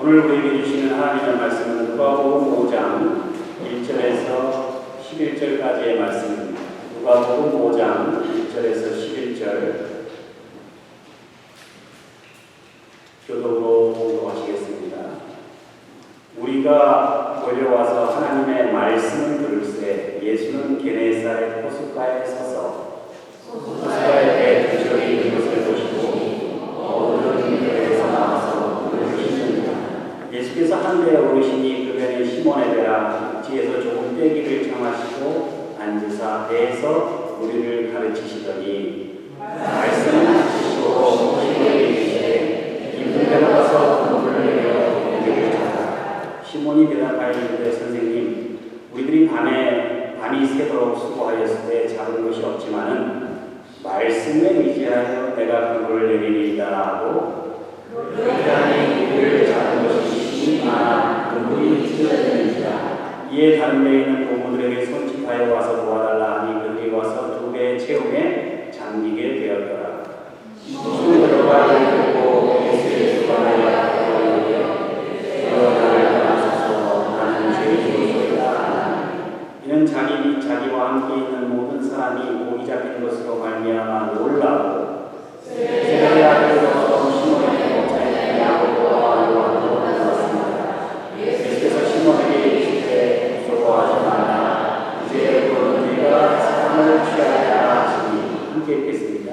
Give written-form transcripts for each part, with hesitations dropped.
오늘 우리에게 주시는 하나님의 말씀은 누가복음 5장 1절에서 11절까지의 말씀입니다. 누가복음 5장 1절에서 11절 교독으로 공독하시겠습니다. 우리가 몰려와서 하나님의 말씀을 들을새 예수는 게네사렛 호숫가에 서서 호숫가에 배 두 척이 있는 것을 보시고 어두운 배에서 나와서 물을 씻는다. 예수께서 한 배에 오르시니 그 배는 시몬의 배라. 육지에서 조금 떼기를 청하시고 앉으사 배에서 우리를 가르치시더니 말씀을 하시고 시몬에게 이르시되 깊은 배로 가서 물을 내려 우리를 찾아라. 시몬이 대답하여 이르되 선생님, 우리들이 밤이 새도록 수고하였을 때 잡은 것이 없지만은 말씀에 의지하여 내가 그물을 내리리이다 하고 그렇게 하니 우리를 잡은 것이 많아 그물이 찢어지는지라. 이에 다른 배에 있는 동무들에게 손짓하여 와서 도와달라 하니 그들이 와서 두 배의 채움에 잠기게 되었더라. 손 들어가 들고 예수의 주관하여 나를 떠나소서 나는 죄인이로소이다. 이는 자기와 함께 있는 모든 사람이 목이 잡힌 것으로 말미암아 놀라고 세례의 아들로서 시몬에게 자기의 야고보와 요한도 만났습니다. 예수께서 시몬에게 이르시되 무서워하지 말라. 이제 네가 사람을 취하리라 하시니 함께 읽겠습니다.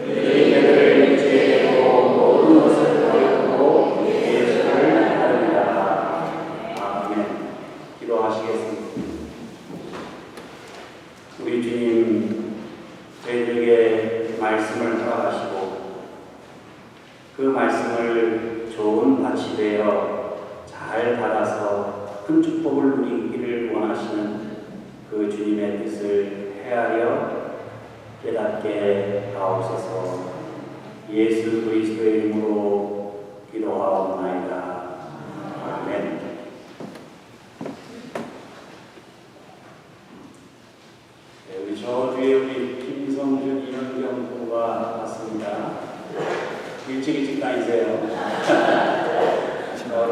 그들이 배를 육지에 대고 모든 것을 버리고 예수를 따르니라. 아멘. 기도하시겠습니다. 우리 주님, 저희들에게 말씀을 허락하시고 그 말씀을 좋은 밭이 되어 잘 받아서 큰 축복을 누리기를 원하시는 그 주님의 뜻을 헤아려 깨닫게 하옵소서. 예수 그리스도의 이름으로 기도하옵나이다. 아멘. 저 뒤에 우리 김성준, 이현경 부부가 왔습니다. 일찍 다니세요.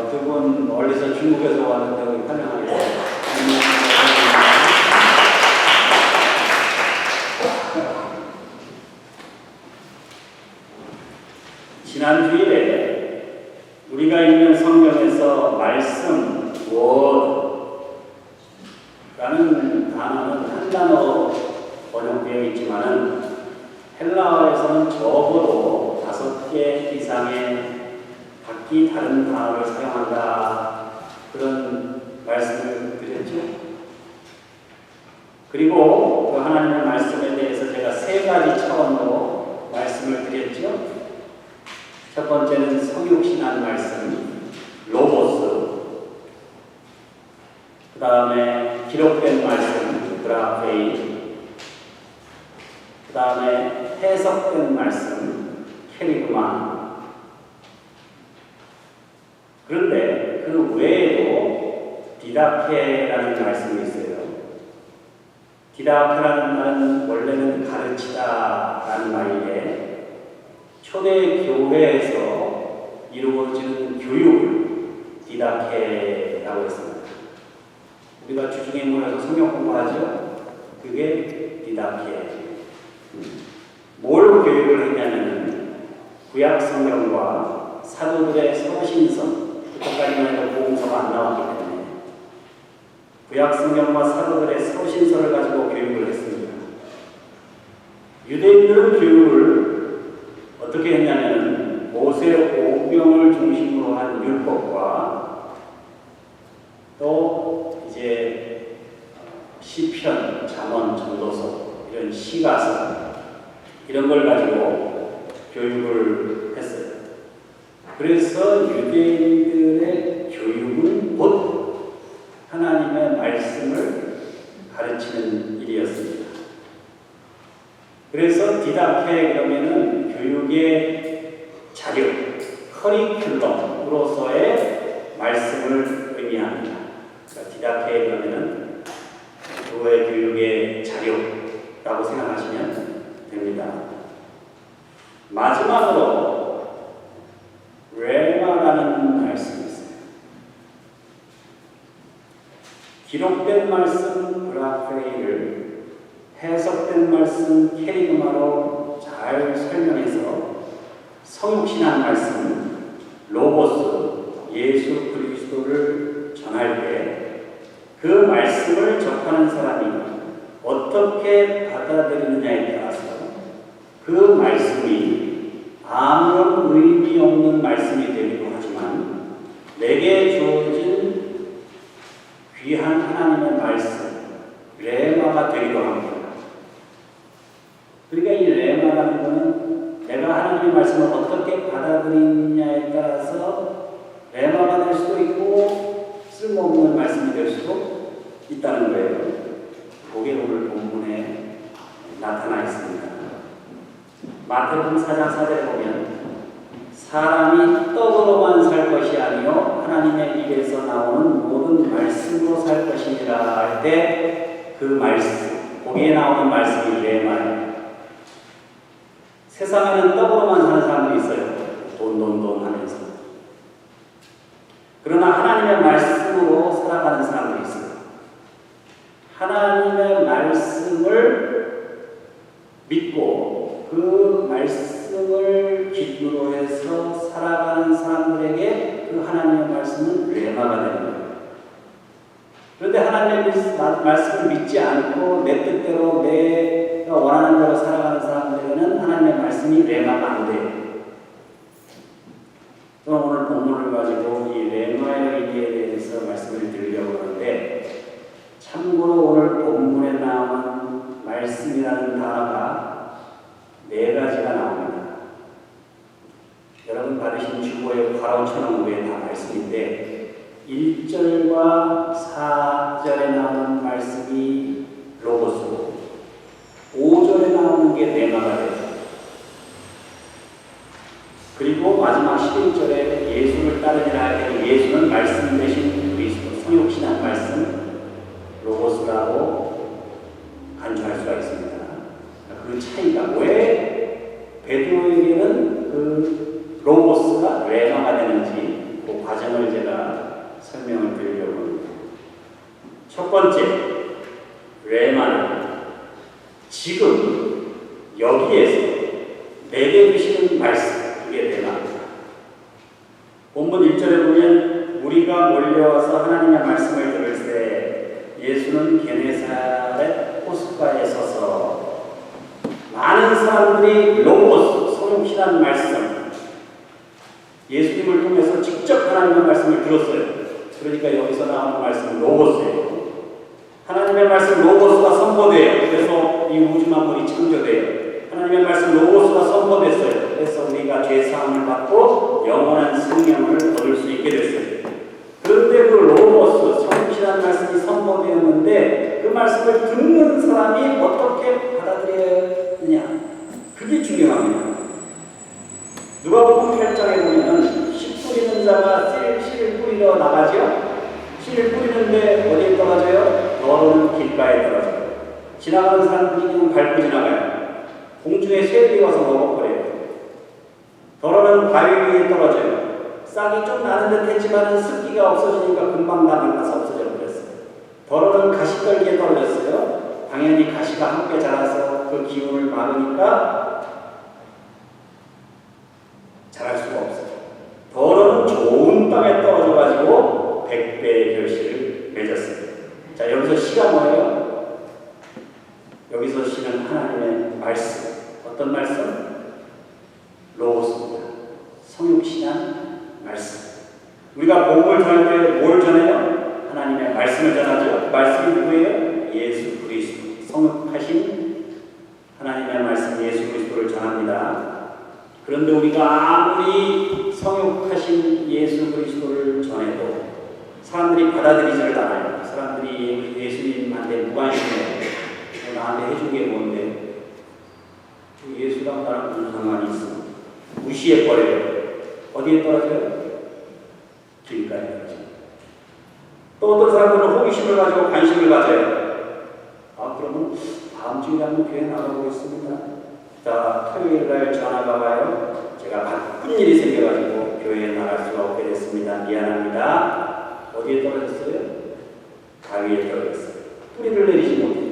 두 분 멀리서 중국에서 왔는데 환영하겠습니다. 지난 주일에 우리가 읽는 성경에서 말씀, word라는 단어는 한 단어 번역되어 있지만은 헬라어에서는 적어도 5개 이상의 각기 다른 단어를 사용한다. 그런 말씀을 드렸죠. 그리고 그 하나님의 말씀에 대해서 제가 3가지 차원으로 말씀을 드렸죠. 첫 번째는 성육신한 말씀, 로고스. 그 다음에 기록된 말씀, 그라페이. 그 다음에 해석된 말씀, 캐리그마. 그런데 그 외에도 디다케라는 말씀이 있어요. 디다케라는 말은 원래는 가르치다라는 말인데 초대 교회에서 이루어지는 교육을 디다케라고 했습니다. 우리가 주중에 모여서 성경 공부하죠? 그게 디다케. 뭘 교육을 했냐면 구약 성경과 사도들의 서신서, 그때까지만 해도 복음서가 안 나왔기 때문에 구약 성경과 사도들의 서신서를 가지고 교육을 했습니다. 유대인들은 교육을 어떻게 했냐면 모세 오경을 중심으로 한 율법과 또 이제 시편, 잠언, 전도서 이런 시가서 이런 걸 가지고 교육을 했어요. 그래서 유대인들의 교육은 곧 하나님의 말씀을 가르치는 일이었습니다. 그래서 디다케 그러면은 교육의 자료, 커리큘럼으로서의 말씀을 의미합니다. 그러니까 디다케 그러면은 교회 교육의 자료라고 생각하시면 됩니다. 마지막으로 레마라는 말씀이 있어요. 기록된 말씀 브라프레이를 해석된 말씀 캐리그마로 잘 설명해서 성육신한 말씀 로고스 예수 그리스도를 전할 때 그 말씀을 접하는 사람이 어떻게 받아들이느냐에 따라서 그 말씀이 아무런 의미 없는 말씀이 되기도 하지만 내게 주어진 귀한 하나님의 말씀 레마가 되기도 합니다. 그러니까 이 레마라는 것은 내가 하나님의 말씀을 어떻게 받아들이느냐에 따라서 레마가 될 수도 있고 쓸모없는 말씀이 될 수도 있다는 거예요. 그게 오늘 본문에 나타나 있습니다. 마태복음 4장 4절에 보면 사람이 떡으로만 살 것이 아니요 하나님의 입에서 나오는 모든 말씀으로 살 것이니라 할 때 그 말씀, 거기에 나오는 말씀이 레마예요. 세상에는 떡으로만 사는 사람들이 있어요. 돈 하면서. 그러나 하나님의 말씀으로 살아가는 사람들이 있어요. 하나님의 말씀을 믿고 그 말씀을 기준으로 해서 살아가는 사람들에게 그 하나님의 말씀은 레마가 되는 거예요. 그런데 하나님의 말씀을 믿지 않고 내 뜻대로 내가 원하는 대로 살아가는 사람들에게는 하나님의 말씀이 레마가 안 돼요. 저는 오늘 본문을 가지고 이 레마의 의미에 대해서 말씀을 드리려고 하는데 참고로 오늘 본문에 나오는 말씀이라는 단어가 4가지가 나옵니다. 여러분 받으신 주보에 바로 쳐놓은 거에 다 말씀인데 1절과 4절에 나오는 말씀이 로고스고 5절에 나오는 게 레마가 돼요. 그리고 마지막 11절에 예수를 따르니라 할 때 예수는 말씀 대신 그리스도 성육신한 말씀 로고스라고 간주할 수가 있습니다. 그 차이가 왜 베드로에게는 그 로고스가 레마가 되는지 그 과정을 제가 설명을 드리려고 합니다. 첫 번째, 레마는 지금 여기에서 내게 주시는 말씀, 그게 레마입니다. 본문 1절에 보면 우리가 몰려와서 하나님의 말씀을 들을 때 예수는 게네사렛 호숫가에 서서 많은 사람들이 로고스, 성육신한 말씀, 예수님을 통해서 직접 하나님의 말씀을 들었어요. 그러니까 여기서 나오는 말씀은 로고스예요. 하나님의 말씀 로고스가 선포돼요. 그래서 이 우주 만물이 창조돼요. 하나님의 말씀 로고스가 선포됐어요. 그래서 우리가 죄사함을 받고 영원한 생명을 얻을 수 있게 됐어요. 그런데 그 로고스, 성실한 말씀이 선포되었는데 그 말씀을 듣는 사람이 어떻게 받아들여야 그게 중요합니다. 누가복음 8장에 보면은 씨 뿌리는 자가 씨를 뿌리러 나가죠. 씨를 뿌리는데 어디에 떨어져요? 더러운 길가에 떨어져요. 지나가는 사람들이 그냥 밟고 지나가요. 공중에 새들이 와서 먹어버려요. 더러운 바위 위에 떨어져요. 싹이 좀 나는 듯 했지만 습기가 없어지니까 금방 나가서 없어져 버렸어요. 더러운 가시떨기에 떨어졌어요. 당연히 가시가 함께 자라서 그 기운을 막으니까 자랄 수가 없어요. 더러는 좋은 땅에 떨어져가지고 100배의 결실을 맺었습니다. 자, 여기서 시가 뭐예요? 여기서 시는 하나님의 말씀. 어떤 말씀? 로고스입니다. 성육신한 말씀. 우리가 복음을 전할 때 뭘 전해요? 하나님의 말씀을 전하죠. 말씀이 누구예요? 예수 그리스도. 성육하신 하나님의 말씀 예수 그리스도를 전합니다. 그런데 우리가 아무리 성육하신 예수 그리스도를 전해도 사람들이 받아들이지를 않아요. 사람들이 예수님한테 무관심해요. 나한테 해준 게 뭔데? 예수랑 나랑 무슨 상관이 있어? 무시해버려요. 어디에 떨어져요? 길가에 떨어져요. 또 어떤 사람들은 호기심을 가지고 관심을 가져요. 그러면 다음 주에 한번 교회 나가보겠습니다. 자, 토요일날 전화가 와요. 제가 바쁜 일이 생겨가지고 교회에 나갈 수가 없게 됐습니다. 미안합니다. 어디에 떨어졌어요? 가위에 떨어졌어요. 뿌리를 내리지 못해요.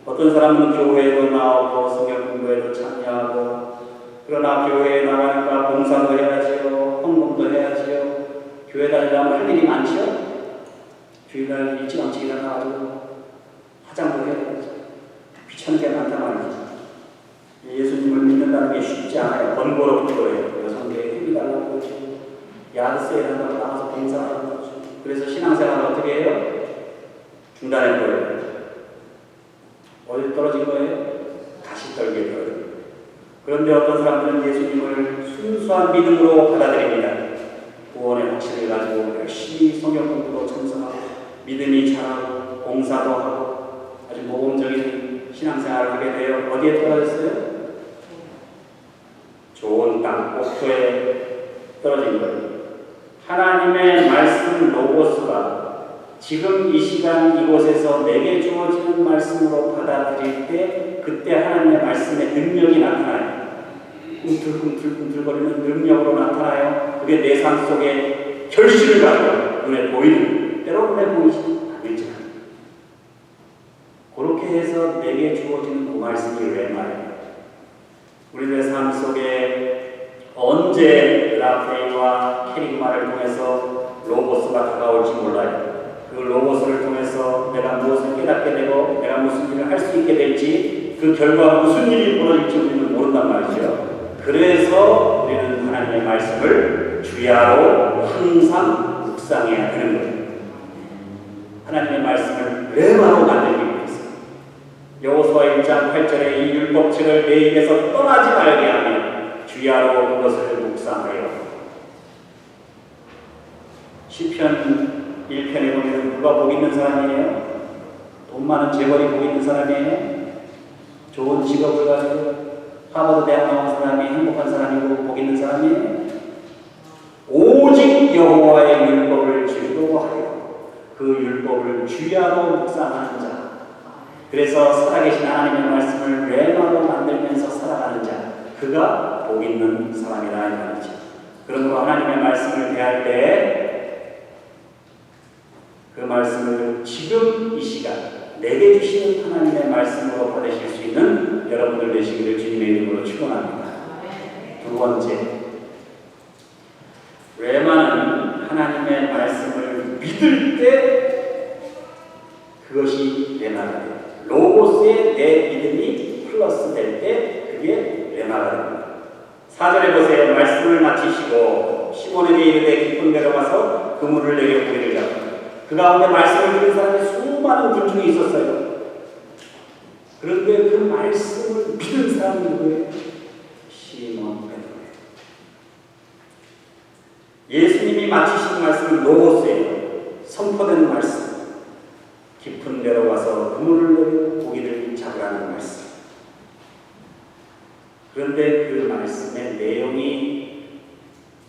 어떤 사람은 교회에도 나오고 성경 공부에도 참여하고, 그러나 교회에 나가니까 봉사도 해야지요, 헌금도 해야지요. 교회 다니려면 할 일이 많죠. 주일날 일찌감치 일어나가지고 화장도 해야 되죠. 귀찮은 게 많단 말이죠. 예수님을 믿는다는 게 쉽지 않아요. 번거롭기도 해요. 여성계에 힘이 달라고 그러죠. 야드세일 한다고 나가서 봉사하는 거죠. 그래서 신앙생활을 어떻게 해요? 중단했고요. 어디 떨어진 거예요? 가시떨기에 떨어진 거예요. 그런데 어떤 사람들은 예수님을 순수한 믿음으로 받아들입니다. 구원의 확신을 가지고 열심히 성경 공부도 참석하고 믿음이 자라고 봉사도 하고 아주 모범적인 신앙생활을 하게 되어 어디에 떨어졌어요? 좋은 땅, 옥토에 떨어진 거예요. 하나님의 말씀 로고스가 지금 이 시간 이곳에서 내게 주어지는 말씀으로 받아들일 때 그때 하나님의 말씀의 능력이 나타나요. 꿈틀꿈틀거리는 능력으로 나타나요. 그게 내 삶 속에 결실을 가지고 눈에 보이는, 때로 눈에 보이지 않을지만 그렇게 해서 내게 주어지는 그 말씀이 왜 말이에요? 우리들의 삶 속에 언제 라프레이와 캐릭마를 통해서 로고스가 다가올지 몰라요. 그 로고스를 통해서 내가 무엇을 깨닫게 되고 내가 무슨 일을 할 수 있게 될지 그 결과 무슨 일이 벌어질지 우리는 모른단 말이죠. 그래서 우리는 하나님의 말씀을 주야로 항상 묵상해야 되는 거예요. 하나님의 말씀을 레마로 만들기 위해서 여호수아 1장 8절에 이 율법책을 내 입에서 떠나지 말게 하며 주야로 그것을 묵상하여. 시편 1편에 보면 누가 복 있는 사람이에요? 돈 많은 재벌이 복 있는 사람이에요? 좋은 직업을 가지고 하버드 대학 나온 사람이 행복한 사람이고 복 있는 사람이에요? 오직 여호와의 율법을 즐거워하여 그 율법을 주야로 묵상하는 자. 그래서 살아계신 하나님의 말씀을 레마로 만들면서 살아가는 자, 그가 복 있는 사람이라 이 말이죠. 그러므로 하나님의 말씀을 대할 때 그 말씀을 지금 이 시간 내게 주시는 하나님의 말씀으로 받으실 수 있는 여러분들 되시기를 주님의 이름으로 축원합니다. 두 번째, 레마는 하나님의 말씀을 믿을 때 그것이 레마가 돼요. 로고스에 내 믿음이 플러스 될 때 그게 레마가 됩니다. 4절에 보세요. 말씀을 마치시고 시몬에게 이르되 깊은 데로 가서 그물을 내려 고기를 잡고. 그 가운데 말씀을 들은 사람이 수많은 군중이 있었어요. 그런데 그 말씀을 믿은 사람이 누구예요? 시몬 베드로예요. 예수님이 마치신 말씀은 로고스예요. 선포되는 말씀. 깊은 데로 가서 그물을 내려 고기를 잡으라는 말씀. 그런데 그 말씀의 내용이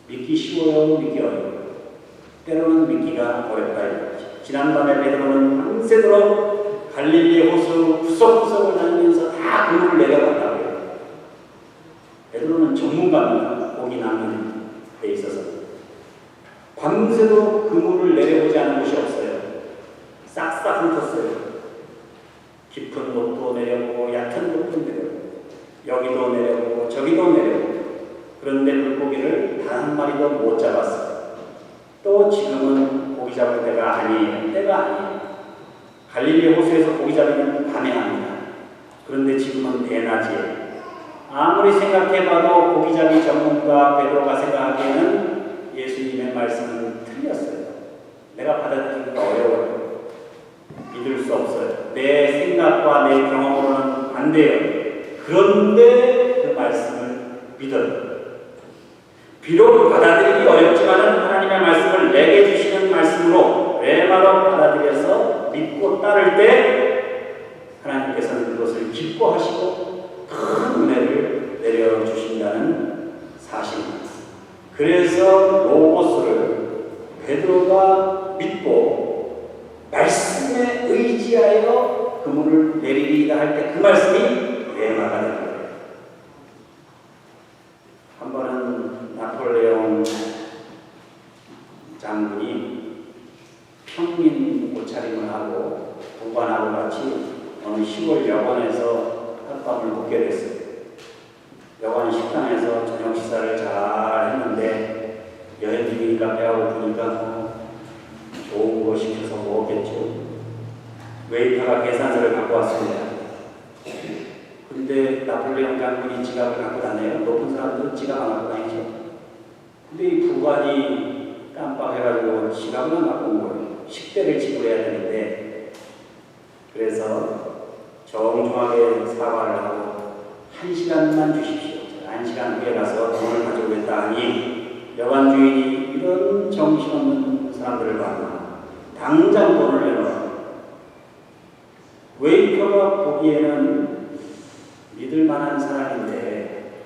믿기 쉬워요? 믿기 어려워요? 때로는 믿기가 어렵다. 지난밤에 베드로는 밤새도록 갈릴리 호수 구석구석을 다니면서 다 그물을 내려갔다고요. 베드로는 전문가입니다. 고기 낚는 데 있어서. 밤새도록 그물을 내려보지 않은 곳이 없어요. 싹싹 훑었어요. 깊은 곳도 내려보고 얕은 곳도 내려보고 여기도 내려보고 저기도 내려보고. 그런데 물고기를 단 한 마리도 못 잡았어요. 또 지금은 고기 잡을 때가 아니에요. 때가 아니에요. 갈릴리 호수에서 고기 잡으면 밤에 합니다. 그런데 지금은 대낮이에요. 아무리 생각해봐도 고기잡이 전문가 베드로가 생각하기에는 예수님의 말씀은 틀렸어요. 내가 받아들이기가 어려워요. 믿을 수 없어요. 내 생각과 내 경험으로는 안 돼요. 그런데 그 말씀을 믿어요. 비록 받아들이기 어렵지만 하나님의 말씀을 내게 주시는 말씀으로 레마로 받아들여서 믿고 따를 때 하나님께서는 그것을 기뻐하시고 큰 은혜를 내려주신다는 사실입니다. 그래서 로고스를 베드로가 믿고 말씀에 의지하여 그물을 내리리이다 할 때 그 말씀이 레마가 됩니다. 한 번은 나폴레옹 장군이 평민 옷차림을 하고 부관하고 같이 어느 시골 여관에서 하룻밤을 묵게 됐어요. 여관 식당에서 저녁 식사를 잘 했는데 여행 중이니까 배가 고프니까 좋은 거 시켜서 먹었겠죠. 웨이터가 계산서를 갖고 왔습니다. 근데 나폴레옹 장군이 지갑을 갖고 다녀요. 높은 사람들은 지갑 안 갖고 다니죠. 근데 이 부관이 깜빡해가지고 지갑을 안 갖고 온 거예요. 식대를 지불해야 되는데, 그래서 정중하게 사과를 하고 1시간만 주십시오. 1시간 후에 가서 돈을 가져오겠다 하니 여관 주인이 이런 정신없는 사람들을 봤나 당장 돈을 내놔. 웨이터가 보기에는 믿을 만한 사람인데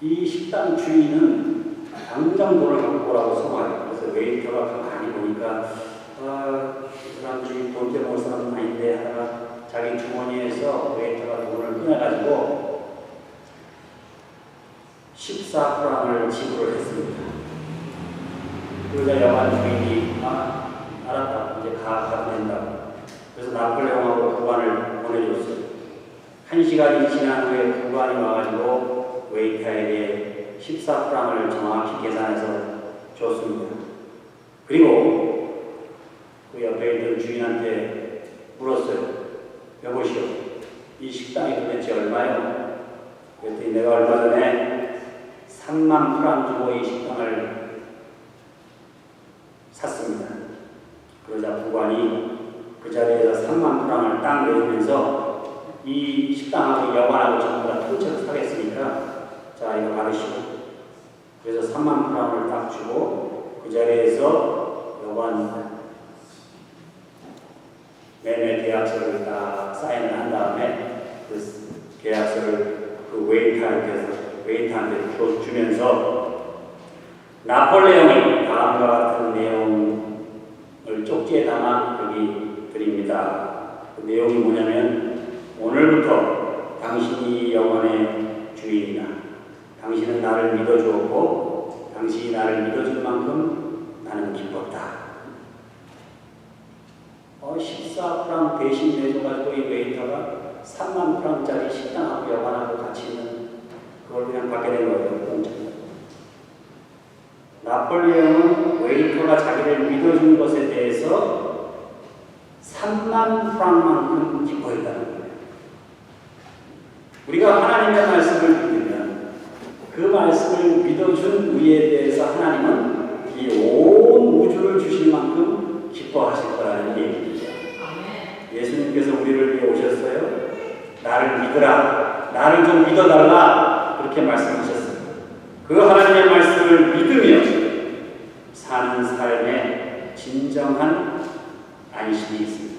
이 식당 주인은 당장 돈을 갖고 오라고 소화해요. 그래서 웨이터가 가만히 보니까 이 사람 주인 돈 떼먹을 사람은 아닌데 하다가 자기 주머니에서 웨이터가 돈을 꺼내가지고 14프랑을 지불을 했습니다. 그러자 여관 주인이 알았다. 이제 가도 된다고. 그래서 나폴레옹하고 부관을 보내줬어요. 1시간이 지난 후에 부관이 와가지고 웨이터에게 14프랑을 정확히 계산해서 줬습니다. 그리고 그 옆에 있던 주인한테 물었어요. 여보시오, 이 식당이 도대체 얼마요? 그랬더니 내가 얼마 전에 3만 프랑 주고 이 식당을 샀습니다. 그러자 부관이 그 자리에서 3만 프랑을 딱 내주면서 이 식당하고 여관하고 전부 다 통째로 사겠으니까 자 이거 받으시고, 그래서 3만 프랑을 딱 주고 그 자리에서 여관 매매 계약서를 딱 사인을 한 다음에 그 계약서를 그 웨이터한테 주면서 나폴레옹이 다음과 같은 내용을 쪽지에 담아 여기 드립니다. 그 내용이 뭐냐면 오늘부터 당신이 영원의 주인이다. 당신은 나를 믿어주었고 당신이 나를 믿어준 만큼 나는 기뻤다. 14프랑 대신 내줘가지고 이 웨이터가 3만 프랑짜리 식당하고 여관하고 같이 있는 그걸 그냥 받게 된 거예요. 나폴레옹은 웨이터가 자기를 믿어준 것에 대해서 3만 프랑만큼 기뻐했다는 거예요. 우리가 하나님의 말씀을 믿으면 그 말씀을 믿어준 우리에 대해서 하나님은 이 온 우주를 주실 만큼 기뻐하실 거라는 얘기입니다. 예수님께서 우리를 위해 오셨어요. 나를 믿으라. 나를 좀 믿어달라. 그렇게 말씀하셨어요. 그 하나님의 말씀을 믿으며 사는 삶에 진정한 안심이 있습니다.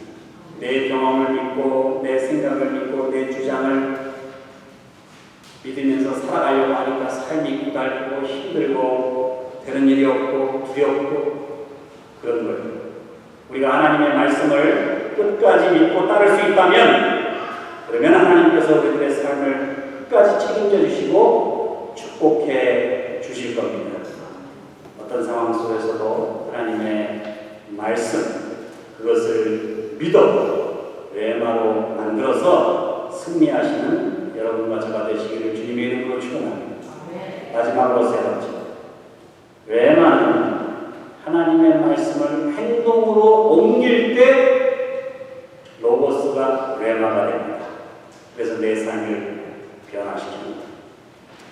내 경험을 믿고 내 생각을 믿고 내 주장을 믿으면서 살아가려고 하니까 삶이 고달프고 힘들고 되는 일이 없고 두렵고 그런 거예요. 우리가 하나님의 말씀을 끝까지 믿고 따를 수 있다면 그러면 하나님께서 우리들의 삶을 끝까지 책임져 주시고 축복해 주실 겁니다. 어떤 상황 속에서도 하나님의 말씀 그것을 믿어 레마로 만들어서 승리하시는 여러분과 저가 되시기를 주님의 이름으로 축원합니다. 마지막으로 세 번째, 레마는 하나님의 말씀을 행동으로 옮길 때 로고스가 레마가 됩니다. 그래서 내 삶을 변화시킵니다.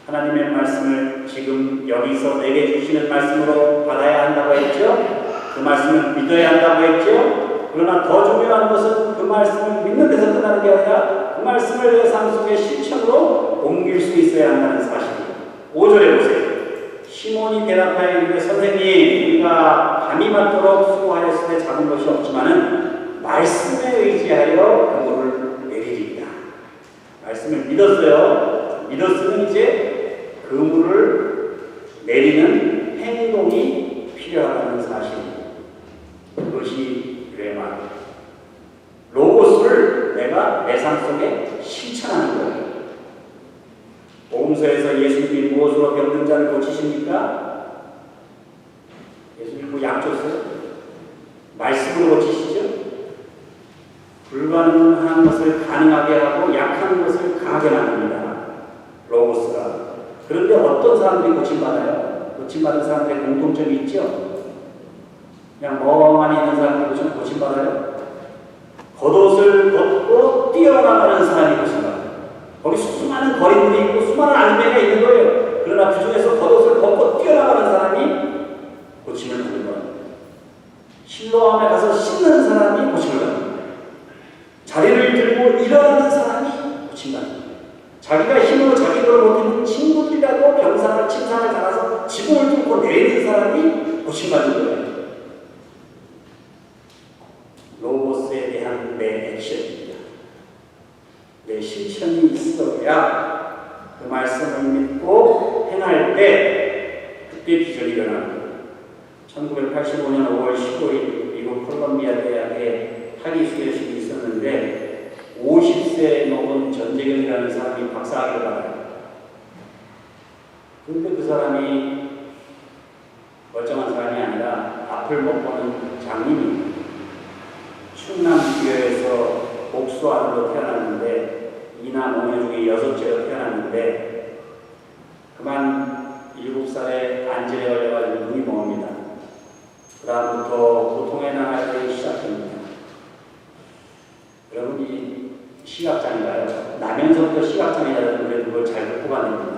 하나님의 말씀을 지금 여기서 내게 주시는 말씀으로 받아야 한다고 했죠. 그 말씀을 믿어야 한다고 했죠. 그러나 더 중요한 것은 그 말씀을 믿는 데서 끝나는 게 아니라 그 말씀을 내 삶 속에 실천으로 옮길 수 있어야 한다는 사실입니다. 5절에 보세요. 시몬이 대답하여 이르되 선생님, 우리가 밤이 맞도록 수고하였으되 잡은 것이 없지만은 말씀에 의지하여 그물을 내리리이다. 말씀을 믿었어요. 믿었으면 이제 그물을 내리는 행동이 필요하다는 사실입니다. 그것이 레마. 로고스를 내가 내 삶 속에 실천하는 거예요. 복음서에서 예수님이 무엇으로 병든 자를 고치십니까? 예수님 뭐 약 줬어요? 말씀으로 고치시죠? 불가능한 것을 가능하게 하고 약한 것을 강하게 만듭니다. 로고스가. 그런데 어떤 사람들이 고침받아요? 고침받은 사람들의 공통점이 있죠? 그냥 멍하니 있는 사람들이 좀 고침받아요? 겉옷을 벗고 뛰어나가는 사람이 고침받아요. 거기 수많은 거인들이 있고 수많은 안개가 있는 거예요. 그러나 그 중에서 겉옷을 벗고 뛰어나가는 사람이 고침을 받는 거예요. 실로암에 가서 씻는 사람이 고침을 받는 거예요. 자리를 들고 일어나는 사람이 고침받는 거예요. 자기가 힘으로 자기 걸을 못하는 친구들이라도 병상을 침상을 갈아서 지붕을 뚫고 내리는 사람이 고침받는 거예요. 로고스에 대한 내 액션입니다. 내 실천이 있어야 그 말씀을 믿고 행할 때 그때 기적이 일어납니다. 1985년 5월 15일 미국 콜롬비아 대학에 학위 수료식이 있었는데 50세 넘은 전재경이라는 사람이 박사학위를 받아요. 그런데 그 사람이 멀쩡한 사람이 아니라 앞을 못 보는 장님입니다. 충남 기어에서 복수 아들로 태어났는데 이남 5녀 중에 6째로 태어났는데 그만 7살에 안진에 걸려가지고 눈이 멉니다. 그 다음부터 고통의 나날이 시작됩니다. 여러분이 시각장애가요. 나면서부터 시각장애자들은 그래도 그걸 잘 극복합니다.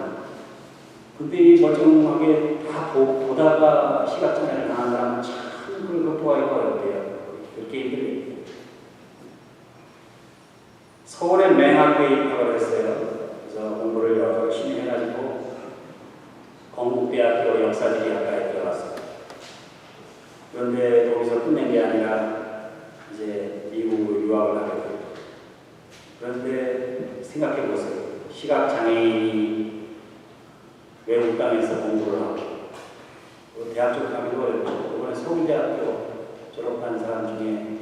근데 이 멀쩡하게 다 보다가 시각장애를 당한 사람은 참 그걸 극복하기가 어렵대요. 그렇게 힘들어요. 서울의 맹학교에 입학을 했어요. 그래서 공부를 열심히 해가지고 건국대학교 역사지리학과에 들어갔어요. 그런데 거기서 끝낸 게 아니라 이제 미국으로 유학을 하게 돼요. 그런데 생각해 보세요. 시각장애인이 외국 땅에서 공부를 하고 대학 쪽 가기도 어렵죠. 이번에 서울대학교 졸업한 사람 중에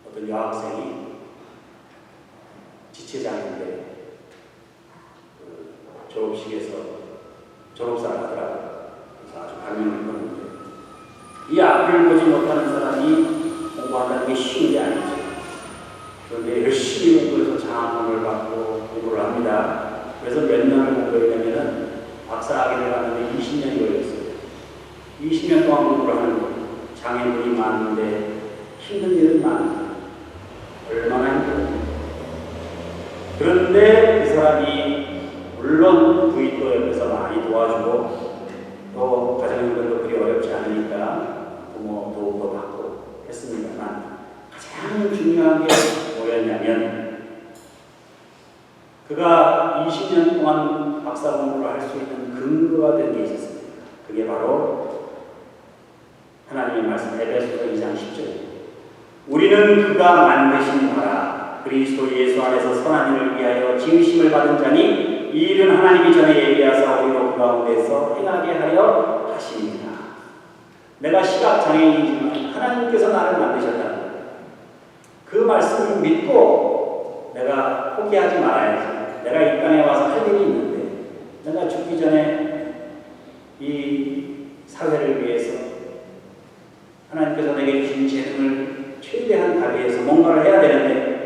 어떤 여학생이 지체장애인데 졸업식에서 졸업사를 하더라고요. 그래서 아주 감명을 받는데 이 앞을 보지 못하는 사람이 공부한다는 게 쉬운 게 아니죠. 그런데 열심히 공부해서 장학금을 받고 공부를 합니다. 그래서 몇 년을 공부했냐면은 박사학위를 받는데 20년이 걸렸어요. 20년 동안 공부를 하는 거예요. 장애물이 많은데 힘든 일은 많은데 얼마나 힘들어요. 그런데 그 사람이 물론 부인도 옆에서 많이 도와주고 또 가정형편도 그리 어렵지 않으니까 부모 도움도 받고 했습니다만 가장 중요한 게 뭐였냐면 그가 20년 동안 박사 공부를 할 수 있는 근거가 된 게 있었습니다. 그게 바로 하나님의 말씀 에베소서 2장 10절입니다. 우리는 그가 만드신 바라 그리스도 예수 안에서 선한 일을 위하여 지으심을 받은 자니 이 일은 하나님이 전에 예비하사 우리로 그 가운데서 행하게 하려 하십니다. 내가 시각장애인이지만 하나님께서 나를 만드셨다는 거예요. 그 말씀을 믿고 내가 포기하지 말아야지. 내가 이 땅에 와서 할 일이 있는데 내가 죽기 전에 이 사회를 위해서 하나님께서 내게 주신 재능을 최대한 발휘해서 뭔가를 해야 되는데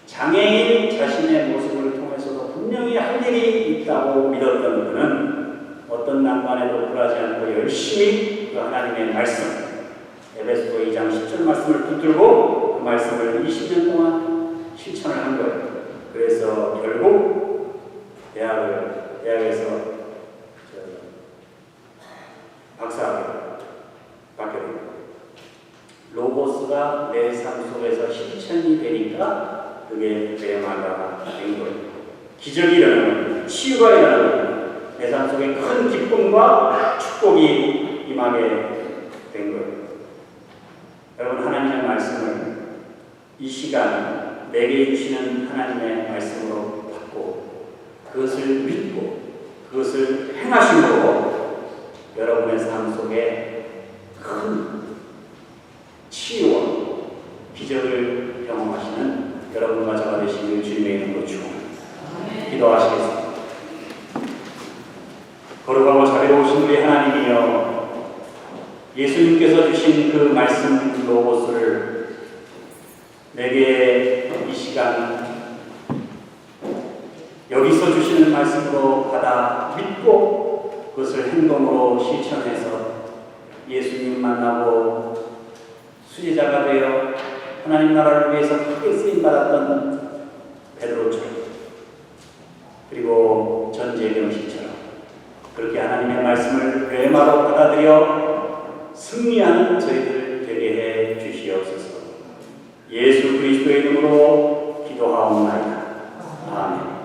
장애인 자신의 모습을 통해서도 분명히 할 일이 있다고 믿었던 그는 어떤 난관에도 굴하지 않고 열심히 그 하나님의 말씀 에베소서 2장 10절 말씀을 붙들고 그 말씀을 20년 동안 실천을 한 거예요. 그래서 결국 대학에서 박사학위를 받게 됩니다. 로고스가 내 삶 속에서 실천이 되니까 그게 대마가 된 거예요. 기적이 일어나는, 치유가 일어나는 내 삶 속에 큰 기쁨과 축복이 임하게 된 거예요. 여러분 하나님의 말씀을 이 시간 내게 주시는 하나님의 말씀으로 받고 그것을 믿고 그것을 행하심으로 여러분의 삶 속에 큰 치유와 기적을 경험하시는 여러분과 저가 되시길 주님의 이름으로 축원합니다. 기도하시겠습니다. 거룩하고 자비로우신 우리 하나님이여 예수님께서 주신 그 말씀 로고스를 내게 이 시간 여기서 주시는 말씀으로 받아 믿고 그것을 행동으로 실천해서 예수님 만나고 수제자가 되어 하나님 나라를 위해서 크게 쓰임받았던 베드로처럼 그리고 전재경 씨처럼 그렇게 하나님의 말씀을 뢰마로 받아들여 승리하는 저희들 되게 해 주시옵소서. 예수 그리스도의 이름으로 기도하옵나이다. 아멘.